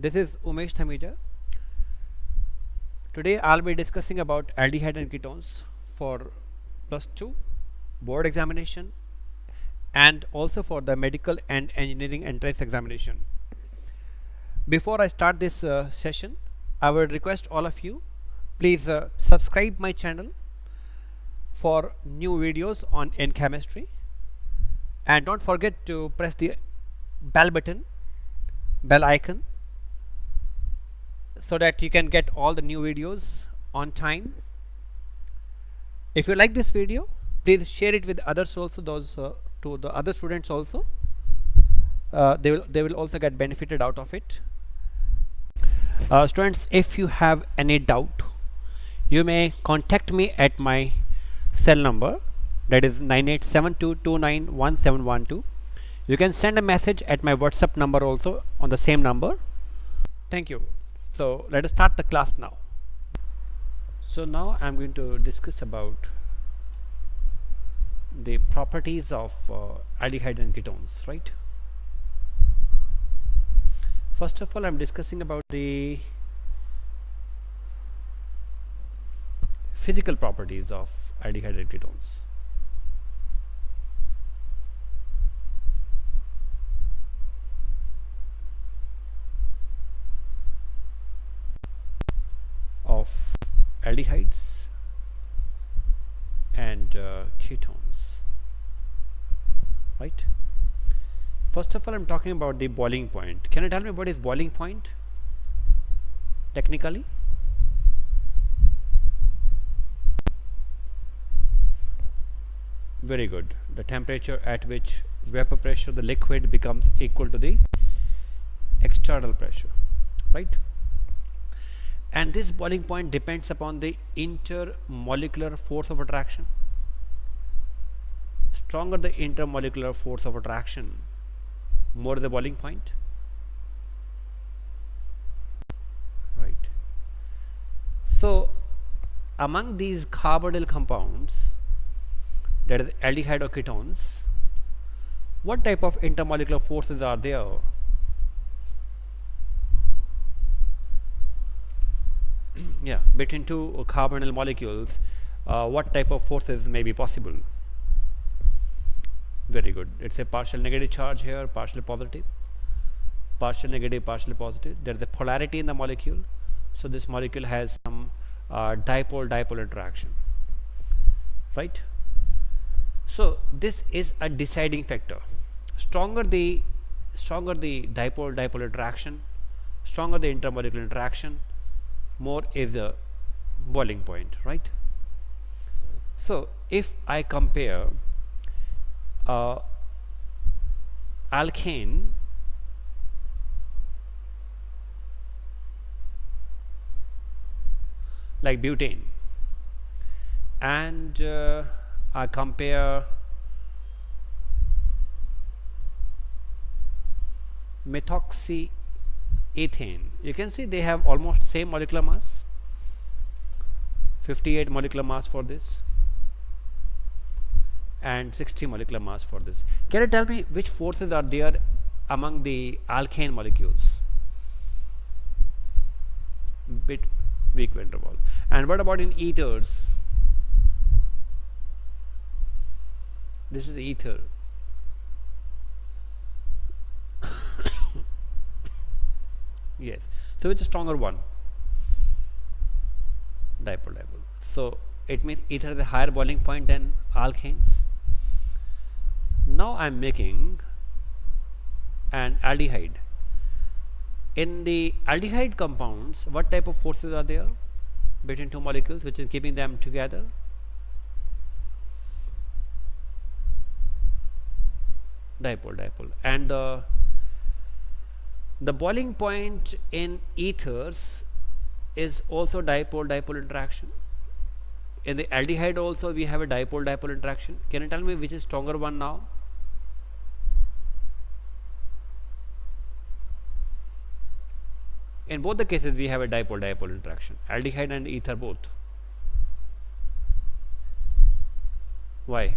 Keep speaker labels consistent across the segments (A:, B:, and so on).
A: This is Umesh Dhamija. Today I'll be discussing about aldehyde and ketones for +2 board examination and also for the medical and engineering entrance examination. Before I start this session, I would request all of you, please subscribe my channel for new videos in chemistry, and don't forget to press the bell icon, so that you can get all the new videos on time. If you like this video, please share it with others also, to the other students also. They will also get benefited out of it. Students, if you have any doubt, you may contact me at my cell number, that is 9872291712. You can send a message at my WhatsApp number also on the same number. Thank you. So let us start the class now. So now I am going to discuss about the properties of aldehydes and ketones, right? First of all, I am discussing about the physical properties of aldehydes and ketones. Of aldehydes and ketones, right? First of all, I'm talking about the boiling point. Can you tell me what is boiling point technically? Very good. The temperature at which vapor pressure of the liquid becomes equal to the external pressure, right? And this boiling point depends upon the intermolecular force of attraction. Stronger the intermolecular force of attraction, more the boiling point, right? So among these carbonyl compounds, that is aldehyde or ketones, what type of intermolecular forces are there? Yeah, between two carbonyl molecules, what type of forces may be possible? Very good. It's a partial negative charge here, partial positive, partial negative, partial positive. There is a polarity in the molecule, so this molecule has some dipole-dipole interaction, right? So this is a deciding factor. Stronger the dipole-dipole interaction, stronger the intermolecular interaction, more is the boiling point, right? So if I compare alkane like butane, and I compare methoxyethane, you can see they have almost same molecular mass, 58 molecular mass for this and 60 molecular mass for this. Can you tell me which forces are there among the alkane molecules? Bit weak van der Waals. And what about in ethers? This is ether. Yes. So which is stronger one? Dipole-dipole. So it means ether is a higher boiling point than alkanes. Now I am making an aldehyde. In the aldehyde compounds, what type of forces are there between two molecules which is keeping them together? Dipole-dipole. And the boiling point in ethers is also dipole-dipole interaction. In the aldehyde also we have a dipole-dipole interaction. Can you tell me which is stronger one now? In both the cases we have a dipole-dipole interaction, aldehyde and ether both. Why?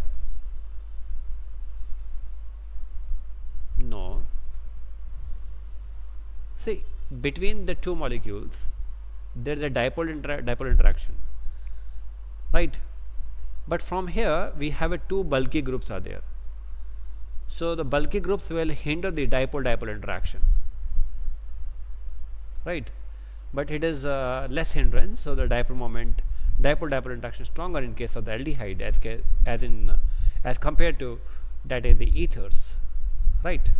A: No. See, between the two molecules there is a dipole interaction, right? But from here we have a two bulky groups are there, so the bulky groups will hinder the dipole interaction, right? But it is less hindrance, so the dipole interaction is stronger in case of the aldehyde as compared to that in the ethers, right?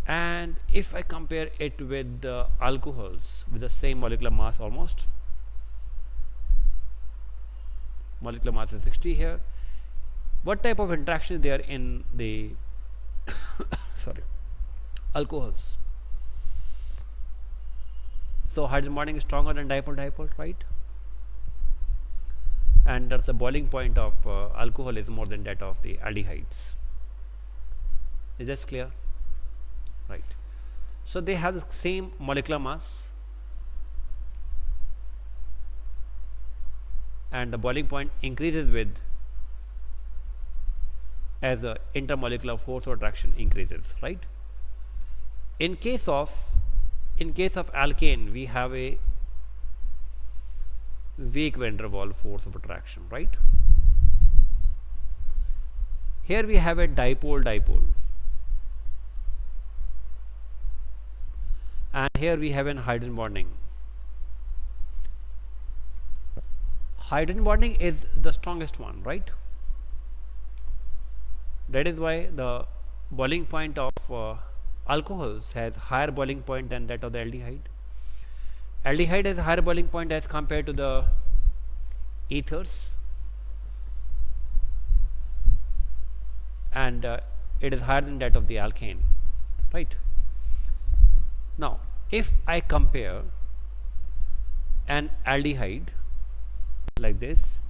A: And if I compare it with the alcohols with the same molecular mass, almost molecular mass is 60 here, what type of interaction is there in the sorry, alcohols? So hydrogen bonding is stronger than dipole, right? And that's the boiling point of alcohol is more than that of the aldehydes. Is this clear? Right. So they have the same molecular mass, and the boiling point increases with as the intermolecular force or attraction increases, right? In case of alkane, we have a weak van der Waals force of attraction, right? Here we have a dipole, and here we have an hydrogen bonding. Hydrogen bonding is the strongest one, right? That is why the boiling point of alcohols has higher boiling point than that of the aldehyde. Aldehyde has a higher boiling point as compared to the ethers, and it is higher than that of the alkane, right? Now if I compare an aldehyde like this,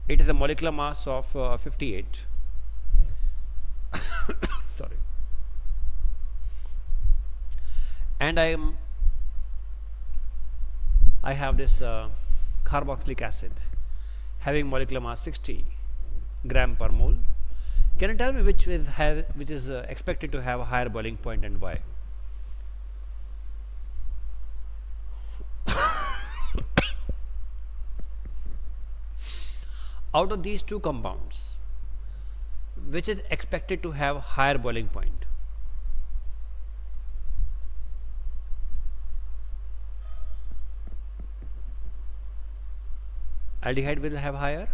A: it is a molecular mass of 58 sorry, and I have this carboxylic acid having molecular mass 60 gram per mole. Can you tell me which is expected to have a higher boiling point and why? Out of these two compounds, which is expected to have higher boiling point? Aldehyde will have higher,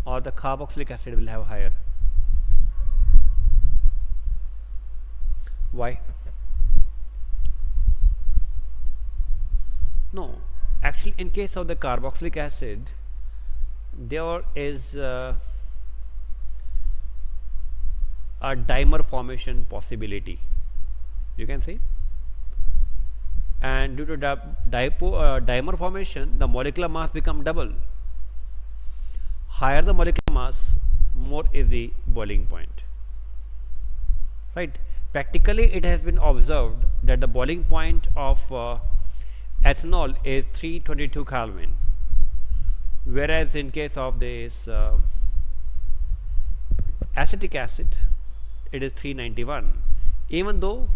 A: or the carboxylic acid will have higher? Why? No, actually in case of the carboxylic acid there is a dimer formation possibility, you can see, and due to dimer formation the molecular mass become double. Higher the molecular mass, more is the boiling point, right? Practically it has been observed that the boiling point of ethanol is 322 Kelvin, whereas in case of this acetic acid it is 391, even though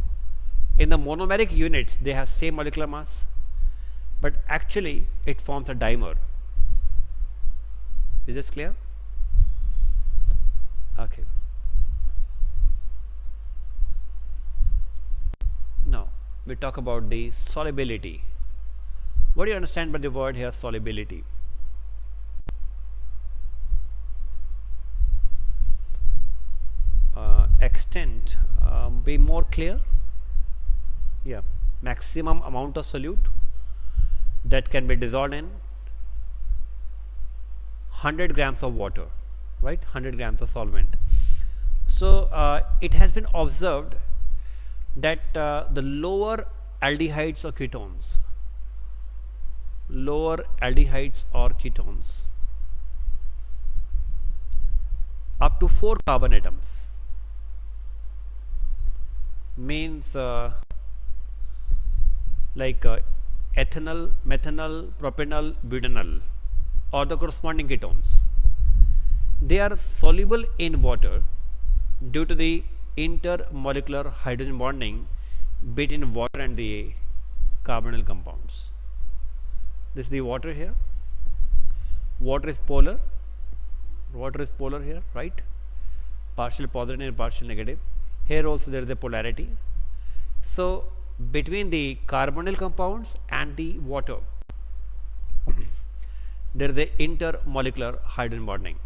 A: in the monomeric units they have same molecular mass, but actually it forms a dimer. Is this clear? Okay. Now we talk about the solubility. What do you understand by the word here, solubility? Extent, be more clear. Yeah, maximum amount of solute that can be dissolved in 100 grams of water, right? 100 grams of solvent. So it has been observed that the lower aldehydes or ketones, up to 4 carbon atoms, means like ethanol, methanol, propanol, butanol, or the corresponding ketones, they are soluble in water due to the intermolecular hydrogen bonding between water and the carbonyl compounds. This is the water here. Water is polar. Water is polar here, right? Partial positive and partial negative. Here also there is a polarity. So between the carbonyl compounds and the water, there is a intermolecular hydrogen bonding.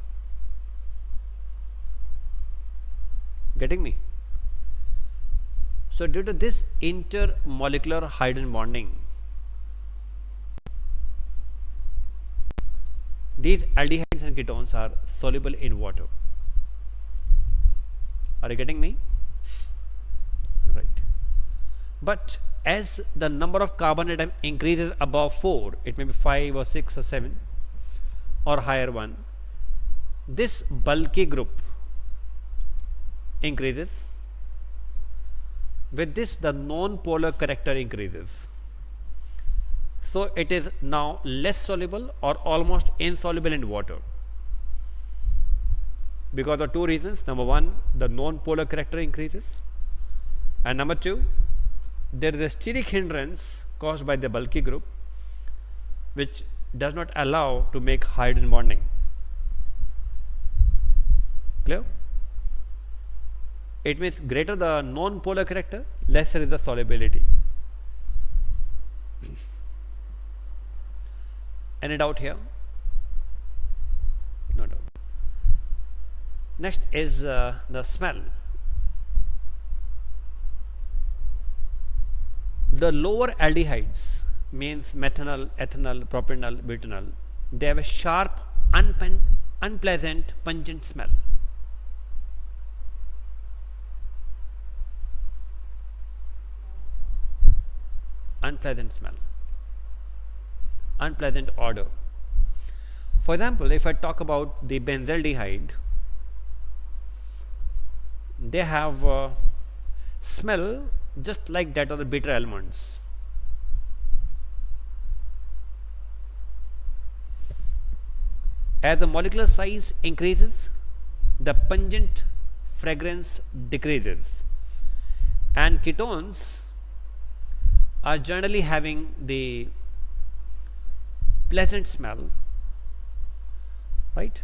A: Getting me? So due to this intermolecular hydrogen bonding, these aldehydes and ketones are soluble in water. Are you getting me? Right. But as the number of carbon atom increases above 4, it may be 5 or 6 or 7 or higher one, this bulky group increases. With this, the non-polar character increases. So it is now less soluble or almost insoluble in water, because of two reasons. Number one, the non-polar character increases, and number two, there is a steric hindrance caused by the bulky group, which does not allow to make hydrogen bonding. Clear? It means greater the non-polar character, lesser is the solubility. Any doubt here? No doubt. Next is the smell. The lower aldehydes, means methanol, ethanol, propanol, butanol, they have a sharp, unpleasant, pungent smell. Unpleasant smell, unpleasant odor. For example, if I talk about the benzaldehyde, they have smell just like that of the bitter almonds. As the molecular size increases, the pungent fragrance decreases, and ketones are generally having the pleasant smell, right?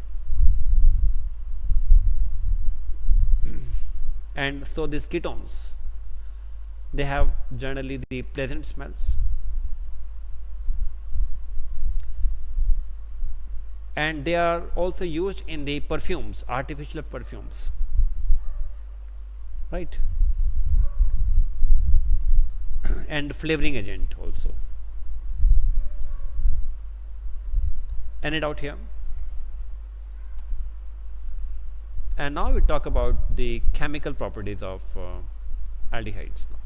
A: And so these ketones, they have generally the pleasant smells, and they are also used in the perfumes, artificial perfumes, right? And flavoring agent also. Any doubt here? And now we talk about the chemical properties of aldehydes now.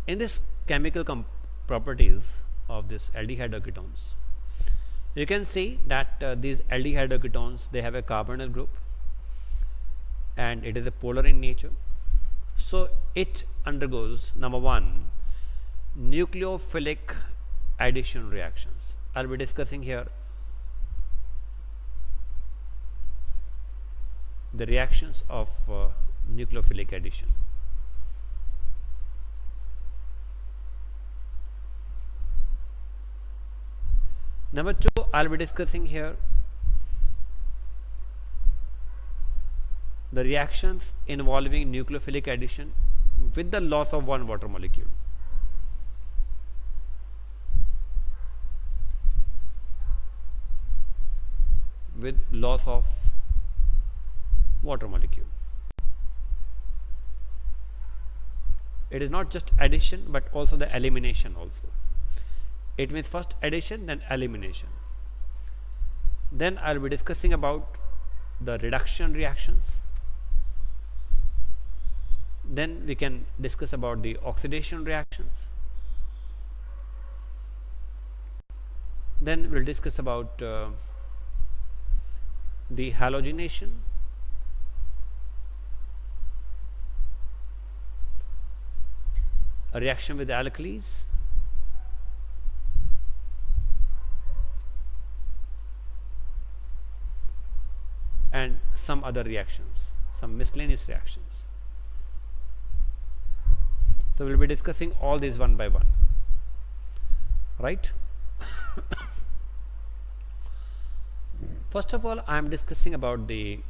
A: In this chemical properties of this aldehyde or ketones, you can see that these aldehyde or ketones, they have a carbonyl group and it is a polar in nature. So it undergoes, number one, nucleophilic addition reactions. I'll be discussing here the reactions of nucleophilic addition. Number two, I'll be discussing here the reactions involving nucleophilic addition with the loss of one water molecule. With loss of water molecule. It is not just addition but also the elimination also. It means first addition, then elimination. Then I will be discussing about the reduction reactions. Then we can discuss about the oxidation reactions. Then we'll discuss about the halogenation, a reaction with alkalis, some other reactions, some miscellaneous reactions. So we'll be discussing all these one by one, right? First of all, I am discussing about the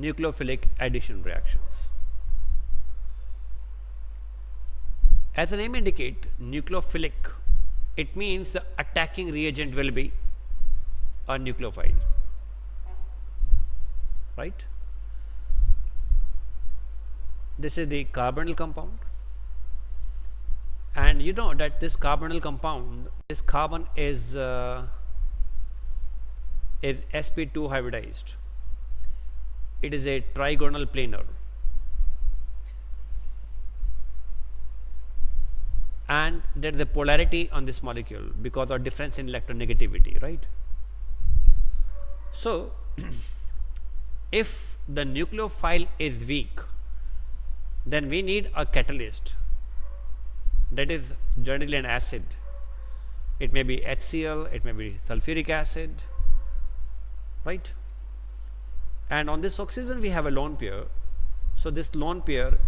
A: nucleophilic addition reactions. As the name indicate, nucleophilic, it means the attacking reagent will be a nucleophile, right? This is the carbonyl compound, and you know that this carbonyl compound, this carbon is sp2 hybridized. It is a trigonal planar, and there is a polarity on this molecule because of difference in electronegativity, right? So if the nucleophile is weak, then we need a catalyst, that is generally an acid. It may be HCl, it may be sulfuric acid, right? And on this oxygen we have a lone pair, so this lone pair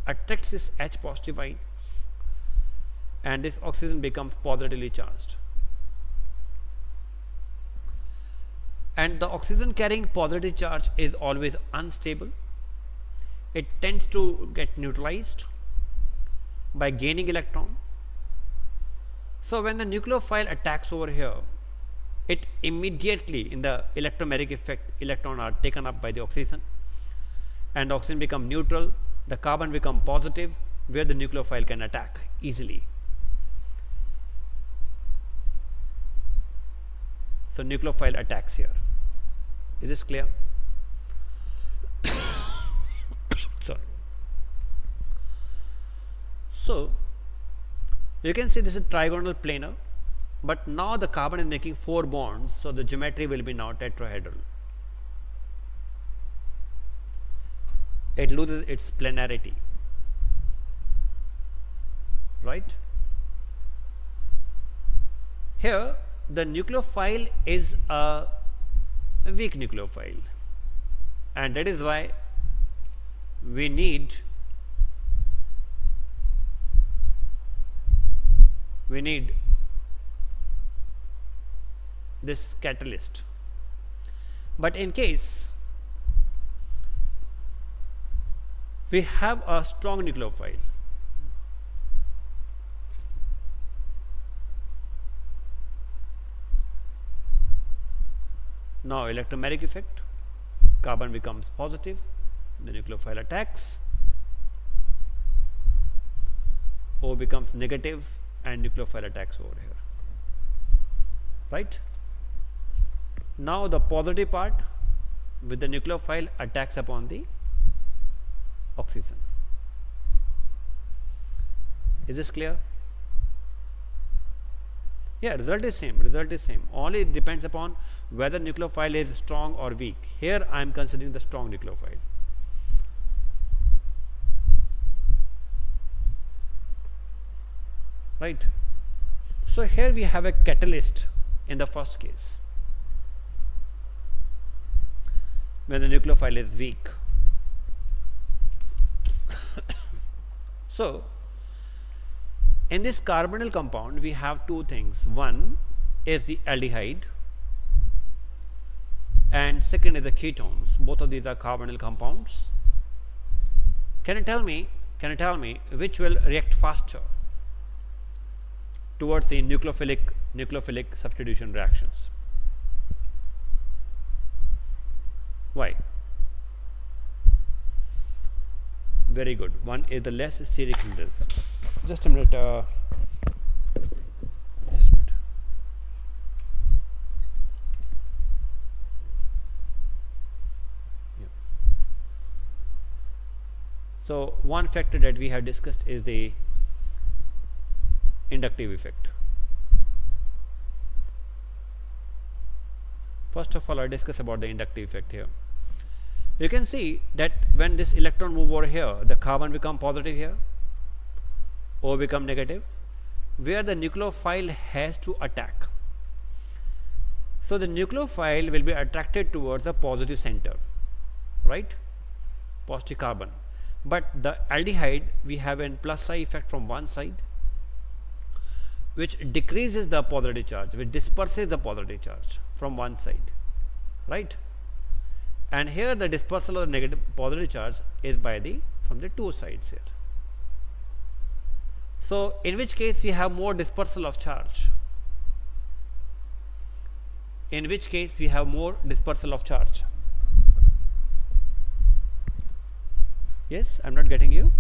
A: attracts this H positive ion, and this oxygen becomes positively charged. And the oxygen carrying positive charge is always unstable. It tends to get neutralized by gaining electron. So when the nucleophile attacks over here, it immediately, in the electromagnetic effect, electrons are taken up by the oxygen, and the oxygen become neutral, the carbon become positive, where the nucleophile can attack easily. So nucleophile attacks here. Is this clear? Sorry. So you can see this is trigonal planar, but now the carbon is making 4 bonds, so the geometry will be now tetrahedral. It loses its planarity, right? Here the nucleophile is a weak nucleophile, and that is why we need this catalyst. But in case we have a strong nucleophile, now electromagnetic effect, carbon becomes positive, the nucleophile attacks, O becomes negative, and nucleophile attacks over here, right? Now the positive part with the nucleophile attacks upon the oxygen. Is this clear? Yeah, result is same, only it depends upon whether nucleophile is strong or weak. Here I am considering the strong nucleophile. Right. So here we have a catalyst in the first case, when the nucleophile is weak. So in this carbonyl compound we have 2 things. One is the aldehyde, and second is the ketones. Both of these are carbonyl compounds. Can you tell me which will react faster towards the nucleophilic substitution reactions? Why? Very good. One is the less steric hindrance. Just a minute. Just a minute. Yeah. So one factor that we have discussed is the inductive effect. First of all, I discuss about the inductive effect here. You can see that when this electron move over here, the carbon become positive here, O become negative, where the nucleophile has to attack. So the nucleophile will be attracted towards the positive center, right, positive carbon. But the aldehyde, we have a plus psi effect from one side, which decreases the positive charge, which disperses the positive charge from one side, right. And here the dispersal of the negative positive charge is by the from the two sides here. So in which case we have more dispersal of charge. In which case we have more dispersal of charge. Yes, I am not getting you.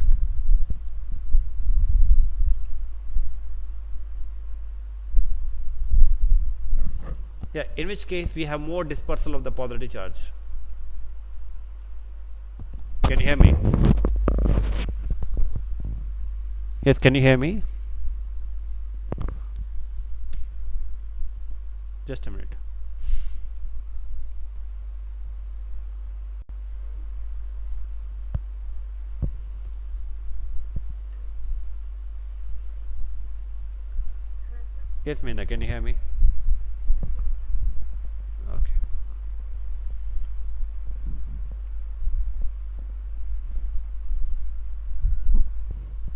A: Yeah, in which case we have more dispersal of the positive charge. Can you hear me? Yes, can you hear me? Just a minute. Yes, Meena, can you hear me? Okay.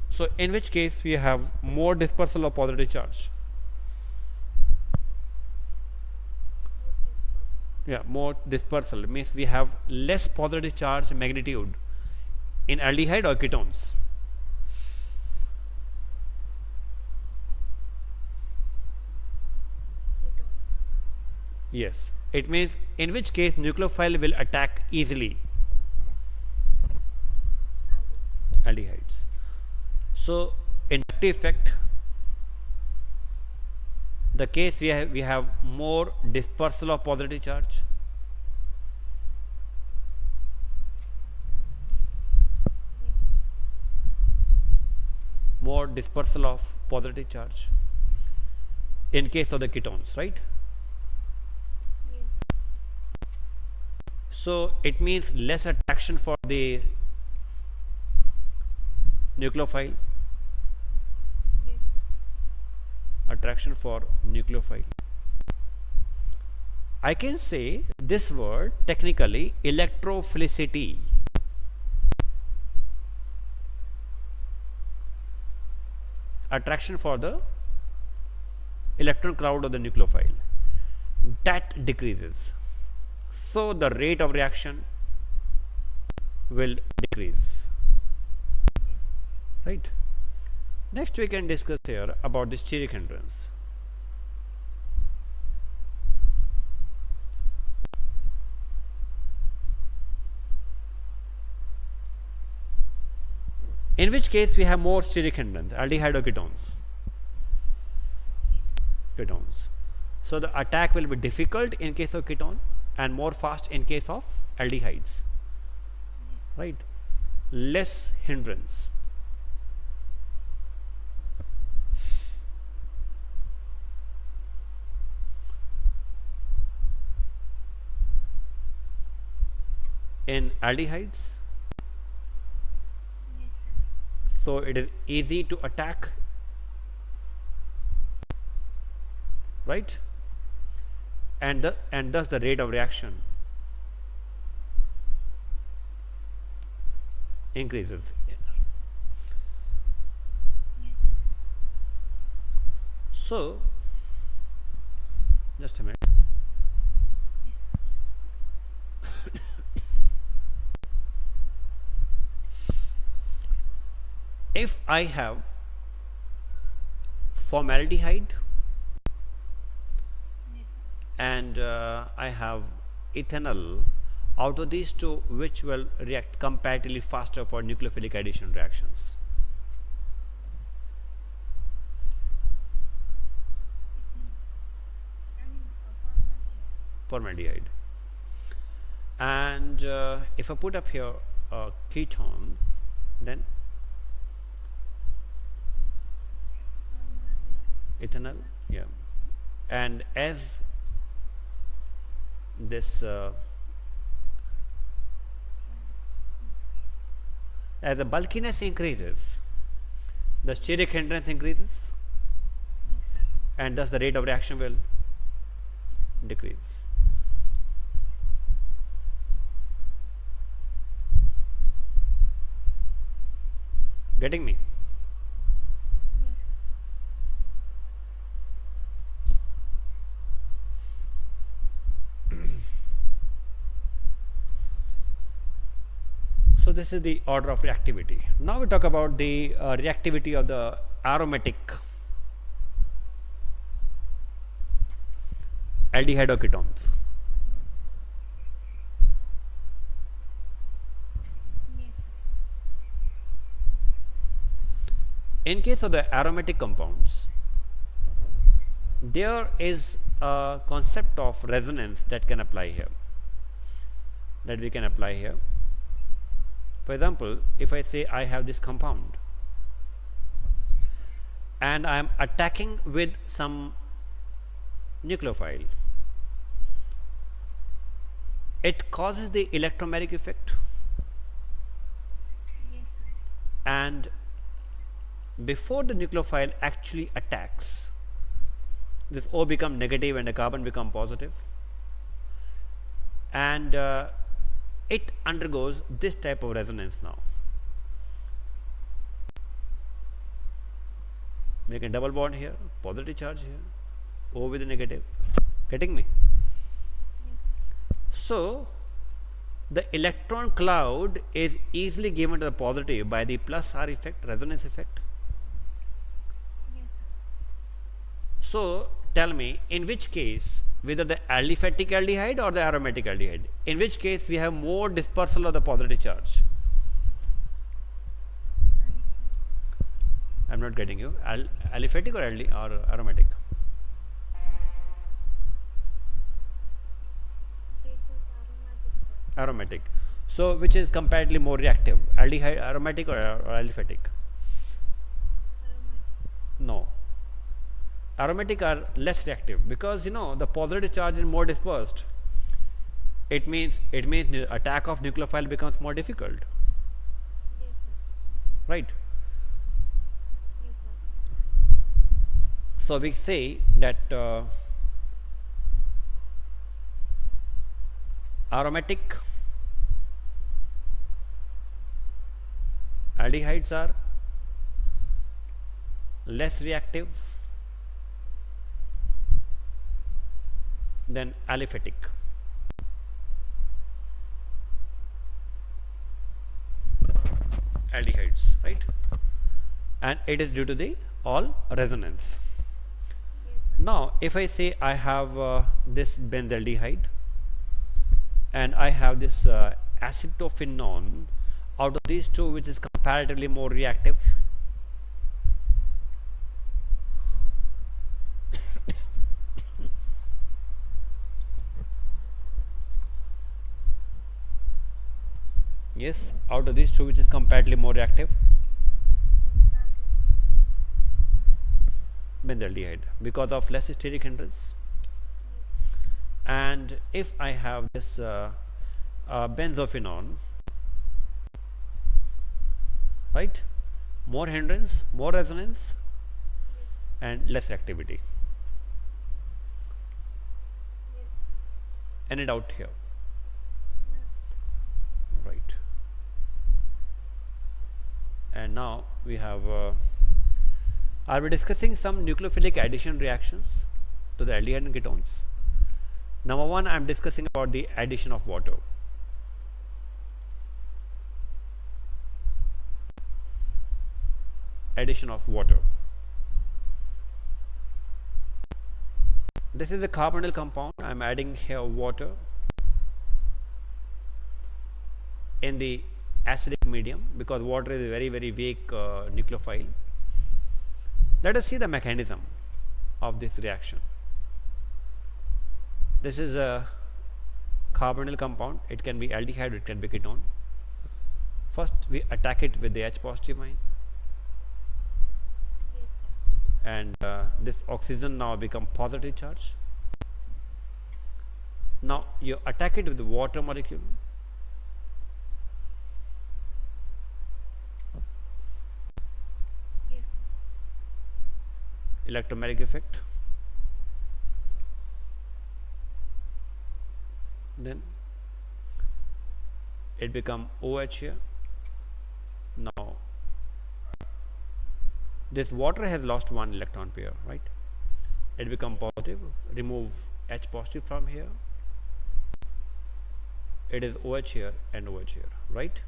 A: So in which case we have more dispersal of positive charge. Yeah, more dispersal means we have less positive charge magnitude in aldehyde or ketones. Yes, it means in which case nucleophile will attack easily aldehydes. So inductive effect, the case we have more dispersal of positive charge. More dispersal of positive charge in case of the ketones, right? So it means less attraction for the nucleophile.
B: Yes.
A: Attraction for nucleophile. I can say this word technically electrophilicity. Attraction for the electron cloud of the nucleophile, that decreases. So the rate of reaction will decrease. Right. Next we can discuss here about the steric hindrance. In which case we have more steric hindrance, aldehyde or ketones? Ketones. So the attack will be difficult in case of ketone and more fast in case of aldehydes, right? Less hindrance. In aldehydes, so it is easy to attack, right? And thus the rate of reaction increases. So just a minute. If I have formaldehyde and I have ethanol, out of these two, which will react comparatively faster for nucleophilic addition reactions? Formaldehyde. And if I put up here a ketone, then ethanol, yeah. And as this as the bulkiness increases, the steric hindrance increases, and thus the rate of reaction will decrease. Getting me?
B: Yes, sir.
A: So this is the order of reactivity. Now we talk about the reactivity of the aromatic aldehyde or ketones.
B: Yes, sir.
A: In case of the aromatic compounds, there is a concept of resonance that can apply here, that we can apply here. For example, if I say I have this compound and I am attacking with some nucleophile, it causes the electromagnetic effect,
B: Yes, sir.
A: and before the nucleophile actually attacks, this O become negative and the carbon become positive, and it undergoes this type of resonance. Now make a double bond here, positive charge here, O with the negative. Getting me?
B: Yes, sir.
A: So the electron cloud is easily given to the positive by the plus R effect, resonance effect.
B: Yes, sir.
A: So tell me, in which case, whether the aliphatic aldehyde or the aromatic aldehyde, in which case we have more dispersal of the positive charge? I am not getting you. Aliphatic or aromatic?
B: Yes, sir. Aromatic, sir.
A: Aromatic. So which is comparatively more reactive, aldehyde, aromatic, or aliphatic?
B: Aromatic.
A: No. Aromatic are less reactive because the positive charge is more dispersed. It means the attack of nucleophile becomes more difficult,
B: Yes, sir.
A: right?
B: Yes, sir.
A: So we say that aromatic aldehydes are less reactive than aliphatic. Aldehydes, right? And it is due to the all resonance.
B: Yes, sir.
A: Now if I say I have this benzaldehyde and I have this acetophenone, out of these two, which is comparatively more reactive? Yes, out of these two, which is comparatively more reactive? Benzaldehyde, because of less steric hindrance. And if I have this benzophenone, right, more hindrance, more resonance, and less activity.
B: Yes.
A: Any doubt here?
B: No, sir.
A: Right. And now we have are we discussing some nucleophilic addition reactions to the aldehyde and ketones? Number one, I am discussing about the addition of water. Addition of water. This is a carbonyl compound. I am adding here water in the acidic medium because water is a very weak nucleophile. Let us see the mechanism of this reaction. This is a carbonyl compound. It can be aldehyde, it can be ketone. First we attack it with the H positive ion,
B: Yes, sir.
A: and this oxygen now become positive charge. Now you attack it with the water molecule.
B: Yes, sir.
A: Electromagnetic effect. then it become OH here. Now this water has lost one electron pair, right? It become positive. Remove H positive from here. It is OH here and OH here, right?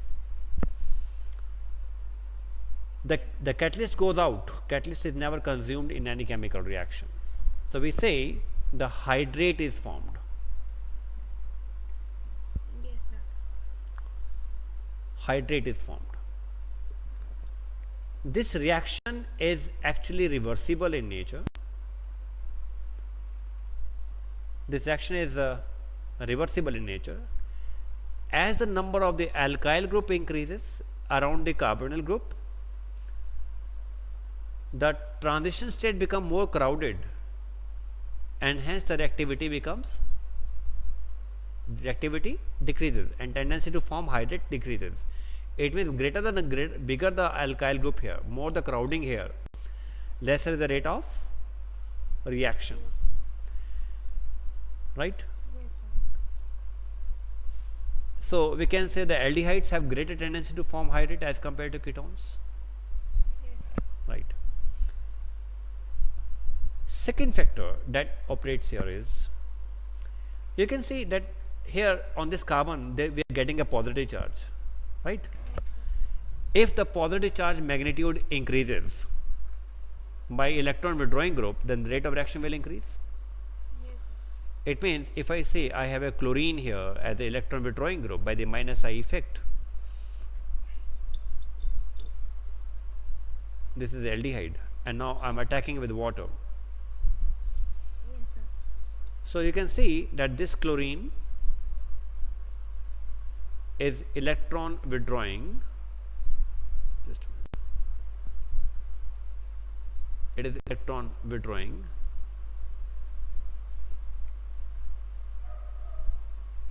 A: The catalyst goes out. Catalyst is never consumed in any chemical reaction. So we say the hydrate is formed.
B: Yes, sir.
A: Hydrate is formed. This reaction is actually reversible in nature. This reaction is reversible in nature. As the number of the alkyl group increases around the carbonyl group, the transition state becomes more crowded, and hence the reactivity decreases and tendency to form hydrate decreases. It means bigger the alkyl group here, more the crowding here, lesser is the rate of reaction, right?
B: Yes, sir.
A: So we can say the aldehydes have greater tendency to form hydrate as compared to ketones,
B: Yes, sir.
A: right? Second factor that operates here is, you can see that here on this carbon we are getting a positive charge, right?
B: Yes, sir.
A: If the positive charge magnitude increases by electron withdrawing group, then the rate of reaction will increase.
B: Yes, sir.
A: It means if I say I have a chlorine here as an electron withdrawing group by the minus I effect, this is the aldehyde, and now I am attacking with water.
B: Yes, sir.
A: So you can see that this chlorine is electron withdrawing. Just a minute. It is electron withdrawing,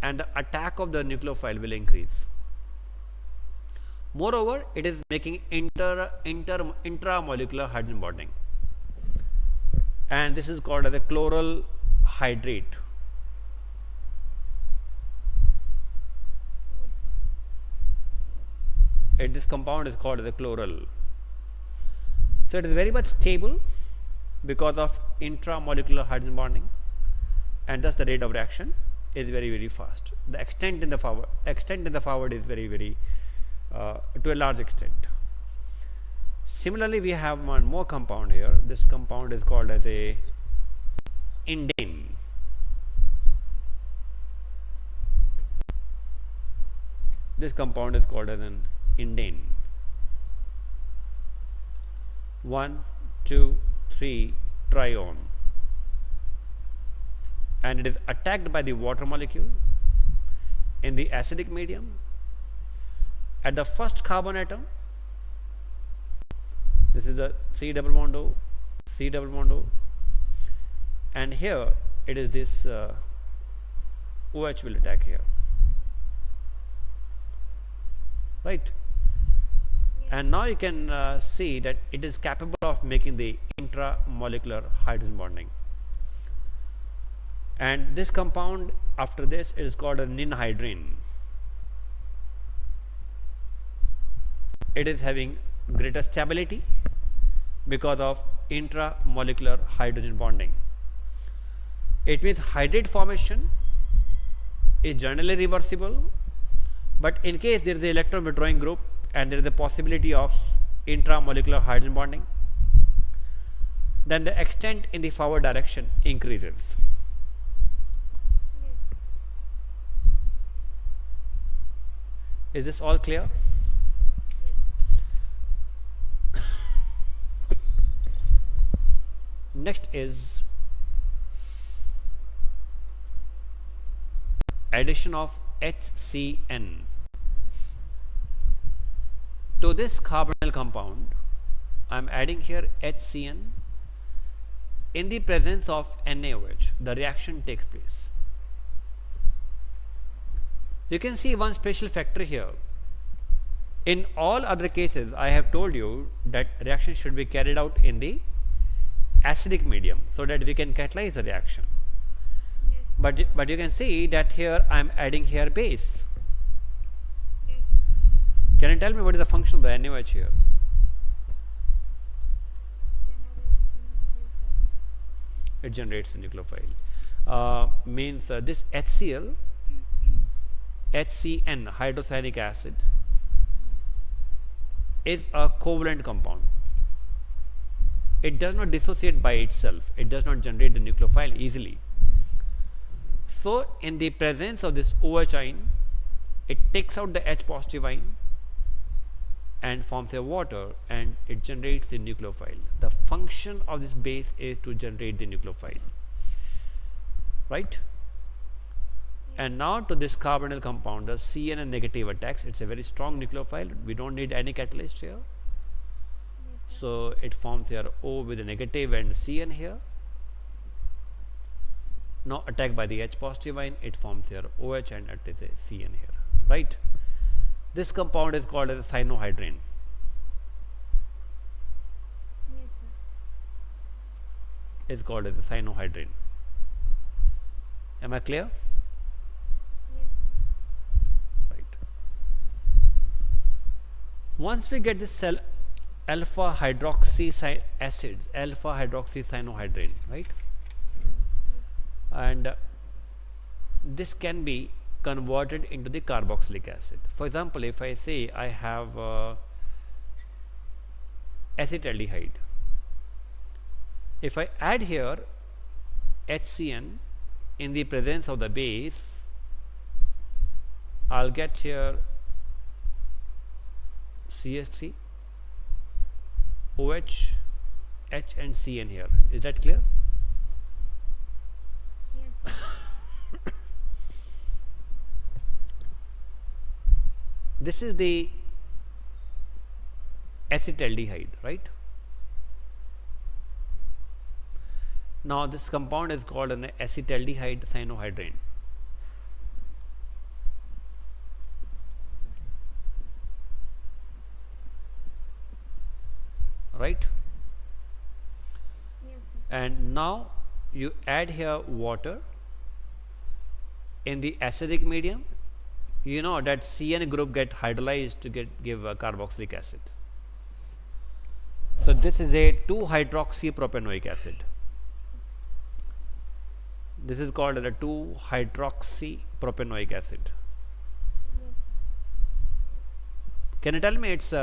A: and the attack of the nucleophile will increase. Moreover, it is making intramolecular hydrogen bonding, and this is called as a chloral hydrate. This compound is called as a chloral. So it is very much stable because of intramolecular hydrogen bonding, and thus the rate of reaction is very fast. The extent in the forward is very to a large extent. Similarly, we have one more compound here. This compound is called as a indane. This compound is called as an indane. 1, 2, 3 trione, and it is attacked by the water molecule in the acidic medium at the first carbon atom. This is the C double bond O, C double bond O, and here it is this OH will attack here, right? And now you can see that it is capable of making the intramolecular hydrogen bonding, and this compound after this is called a ninhydrine. It is having greater stability because of intramolecular hydrogen bonding. It means hydrate formation is generally reversible, but in case there is the electron withdrawing group and there is a possibility of intramolecular hydrogen bonding, then the extent in the forward direction increases.
B: Yes.
A: Is this all clear? Next is addition of HCN to this carbonyl compound. I am adding here HCN in the presence of NaOH. The reaction takes place. You can see one special factor here. In all other cases, I have told you that reaction should be carried out in the acidic medium so that we can catalyze the reaction.
B: Yes.
A: but you can see that here I am adding here base.
B: Yes.
A: Can you tell me what is the function of the NaOH here?
B: Generates the nucleophile.
A: It generates a nucleophile. Means this HCl, HCN, hydrocyanic acid, is a covalent compound. It does not dissociate by itself. It does not generate the nucleophile easily. So, in the presence of this OH ion, it takes out the H positive ion and forms a water, and it generates the nucleophile. The function of this base is to generate the nucleophile, right? And now to this carbonyl compound, the CN negative attacks. It's a very strong nucleophile. We don't need any catalyst here.
B: Yes, sir.
A: So it forms here O with a negative and CN here. Now attacked by the H positive ion, it forms here OH and it is a CN here, right? This compound is called as a cyanohydrin.
B: Yes, sir.
A: It's called as a cyanohydrin. Am I clear?
B: Yes, sir.
A: Right. Once we get this cell alpha hydroxy acids, alpha hydroxy cyanohydrin, right?
B: Yes, sir.
A: And this can be converted into the carboxylic acid. For example, if I say I have acetaldehyde, if I add here HCN in the presence of the base, I'll get here CS3, OH, H and CN here. Is that clear?
B: Yes, sir.
A: This is the acetaldehyde, right? Now this compound is called an acetaldehyde cyanohydrin. Right?
B: Yes, sir.
A: And now you add here water in the acidic medium. You know that CN group get hydrolyzed to give a carboxylic acid. So this is a 2-hydroxypropanoic acid. This is called as a 2-hydroxypropanoic acid.
B: Yes, sir.
A: Can you tell me its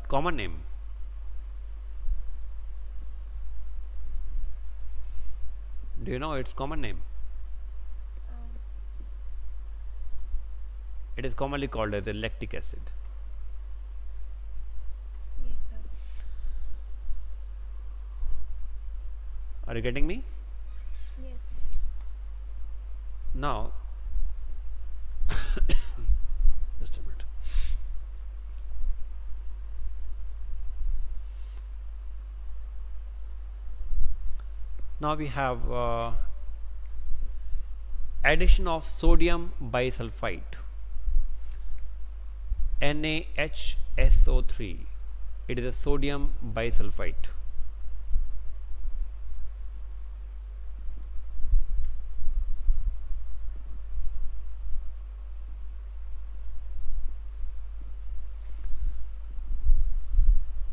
A: common name? Do you know its common name? It is commonly called as a lactic acid.
B: Yes, sir.
A: Are you getting me?
B: Yes, sir.
A: Now, just a minute. Now we have addition of sodium bisulfite, NaHSO3. It is a sodium bisulfite.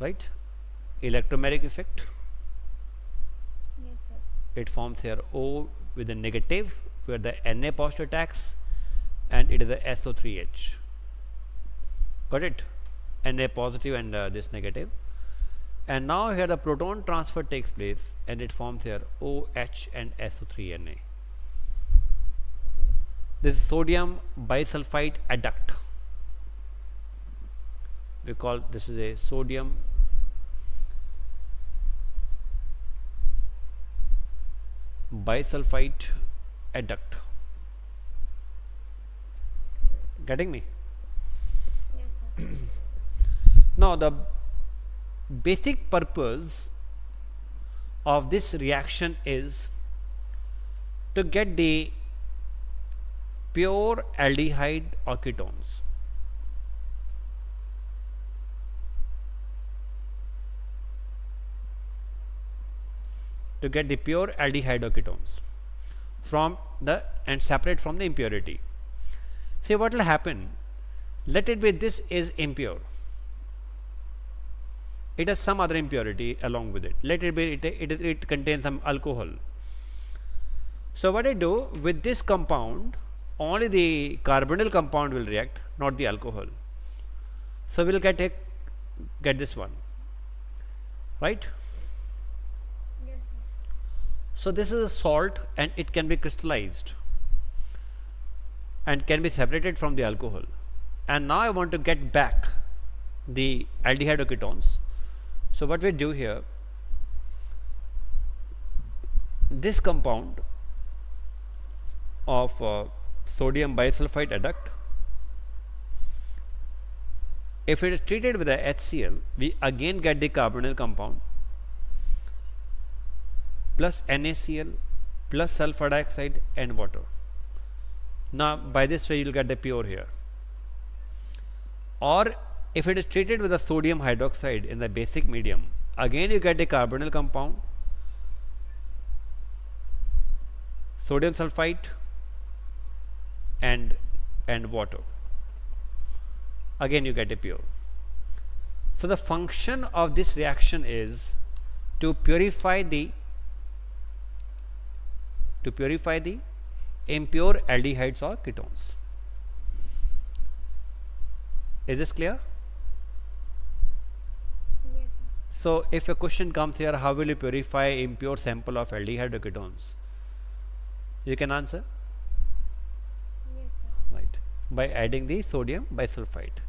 A: Right? Electromagnetic effect.
B: Yes, sir.
A: It forms here O with a negative where the Na positive attacks, and it is a SO3H. Got it? Na positive and this negative. And now here the proton transfer takes place and it forms here OH and SO3Na. This is sodium bisulfite adduct. We call this is a sodium bisulfite adduct. Getting me?
B: Yes, sir.
A: Now the basic purpose of this reaction is to get the pure aldehyde or ketones. To get the pure aldehyde or ketones. from the and separate from the impurity. See what will happen. Let it be this is impure. It has some other impurity along with it. Let it be it contains some alcohol. So what I do with this compound, only the carbonyl compound will react, not the alcohol. So we'll get this one, right?
B: Yes, sir.
A: So this is a salt and it can be crystallized and can be separated from the alcohol. And now I want to get back the aldehyde or ketones. So what we do here, this compound of sodium bisulfite adduct, if it is treated with a HCl, we again get the carbonyl compound plus NaCl plus sulfur dioxide and water. Now by this way you will get the pure here. Or if it is treated with a sodium hydroxide in the basic medium, again you get the carbonyl compound, sodium sulfite and water. Again you get a pure. So the function of this reaction is to purify the impure aldehydes or ketones. Is this clear?
B: Yes, sir.
A: So if a question comes here, how will you purify impure sample of aldehyde or ketones? You can answer,
B: Yes, sir.
A: right, by adding the sodium bisulfite.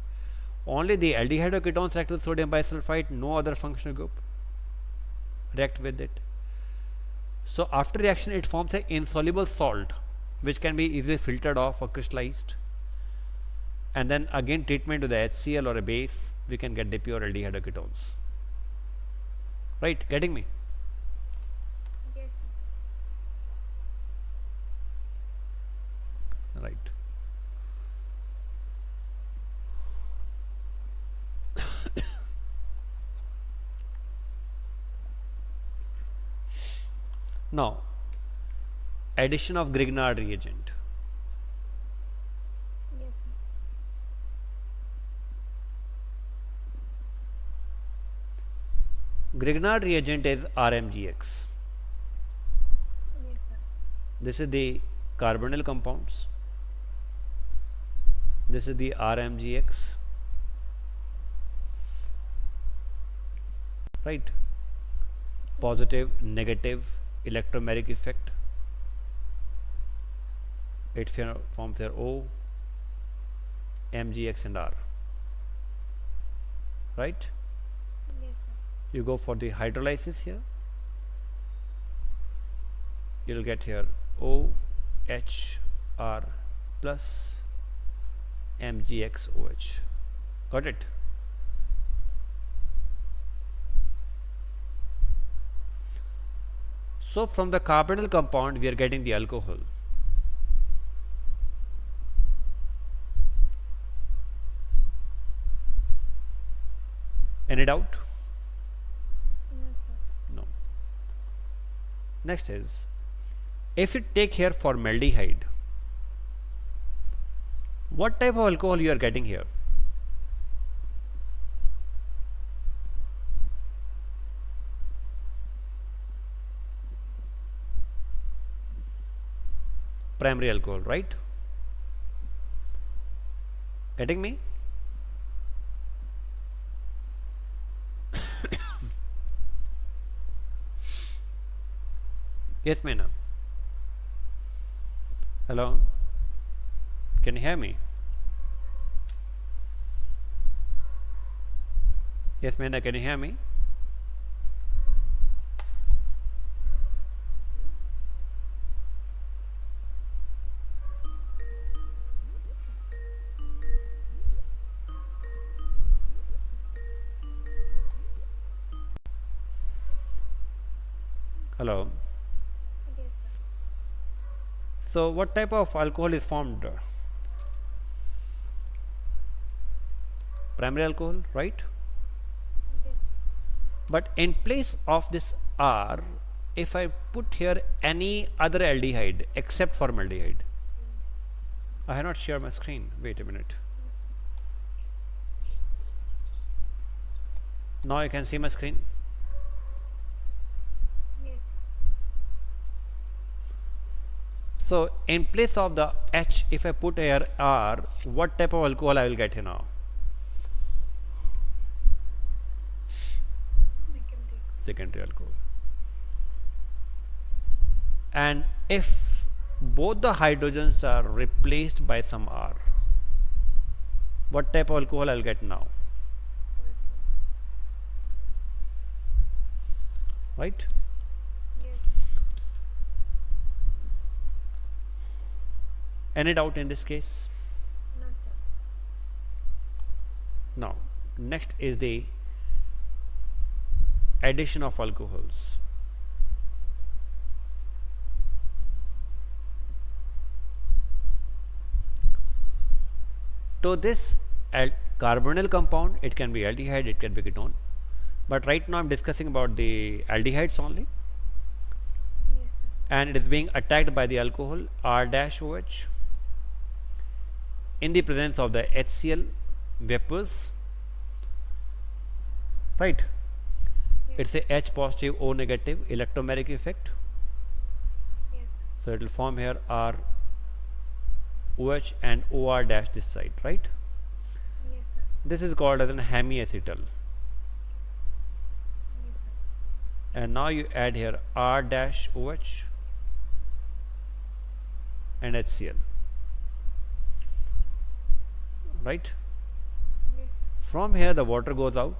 A: Only the aldehyde or ketones react with sodium bisulfite, no other functional group react with it. So after reaction it forms an insoluble salt which can be easily filtered off or crystallized, and then again treatment with the HCl or a base, we can get the pure aldehyde or ketones. Right, getting me?
B: Yes, sir.
A: Right. Now, addition of Grignard reagent.
B: Yes, sir.
A: Grignard reagent is RMGX.
B: Yes, sir.
A: This is the carbonyl compounds. This is the RMGX. Right. Positive, negative, electromeric effect. It forms here O, MGX and R. Right.
B: Yes, sir.
A: You go for the hydrolysis here. You will get here OHR plus MGXOH. Got it? So from the carbonyl compound we are getting the alcohol. Any doubt?
B: No, sir.
A: No. Next is, if you take here formaldehyde, what type of alcohol you are getting here? Primary alcohol, right? Getting me? Yes, Meena. Hello? Can you hear me? Yes, Meena, can you hear me? Hello?
B: Yes, sir.
A: So what type of alcohol is formed? Primary alcohol, right?
B: Yes, sir.
A: But in place of this R, if I put here any other aldehyde except formaldehyde, I have not shared my screen. Wait a minute.
B: Yes, sir.
A: Now you can see my screen.
B: Yes, sir.
A: So in place of the H, if I put here R, what type of alcohol I will get here now?
B: Secondary.
A: Secondary alcohol. And if both the hydrogens are replaced by some R, what type of alcohol I will get now?
B: Yes, sir.
A: Right?
B: Yes,
A: Any doubt in this case?
B: no, sir.
A: Now, next is the addition of alcohols. To this carbonyl compound, it can be aldehyde, it can be ketone. But right now I am discussing about the aldehydes only,
B: Yes, sir.
A: and it is being attacked by the alcohol R-OH in the presence of the HCl vapors. Right? It's a H positive O negative electromeric effect.
B: Yes, sir.
A: So it will form here R OH and OR dash this side, right?
B: Yes, sir.
A: This is called as an hemiacetal.
B: Yes, sir.
A: And now you add here R dash OH and HCl, right?
B: Yes, sir.
A: From here the water goes out,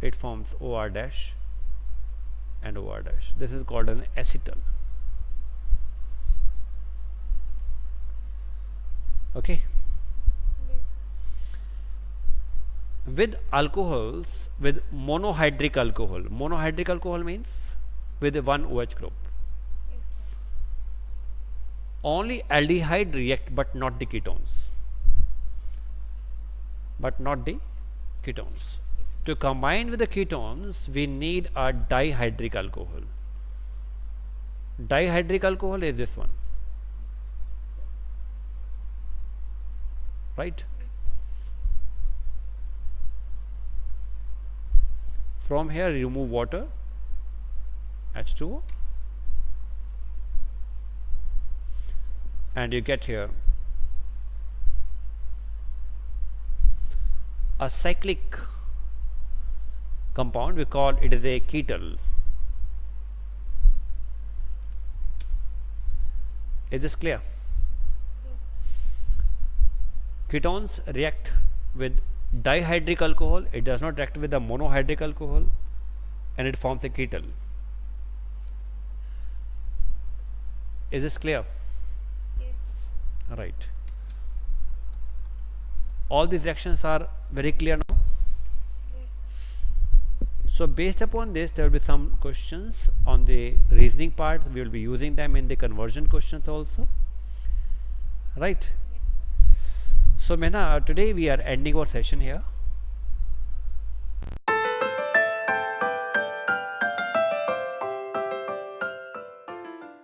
A: it forms OR dash and OR dash. This is called an acetal. Okay.
B: Yes, sir.
A: With alcohols, with monohydric alcohol means with one OH group,
B: Yes, sir.
A: only aldehyde react but not the ketones, to combine with the ketones we need a dihydric alcohol. Dihydric alcohol is this one, right?
B: Yes, sir.
A: From here remove water, H2O, and you get here a cyclic compound. We call it is a ketal. Is this clear?
B: Yes,
A: Ketones react with dihydric alcohol, it does not react with the monohydric alcohol, and it forms a ketal. Is this clear?
B: sir. Yes.
A: Right. All these reactions are very clear now.
B: Yes, sir.
A: So based upon this, there will be some questions on the reasoning part. We will be using them in the conversion questions also. Right.
B: Yes.
A: So Mehna, today we are ending our session here.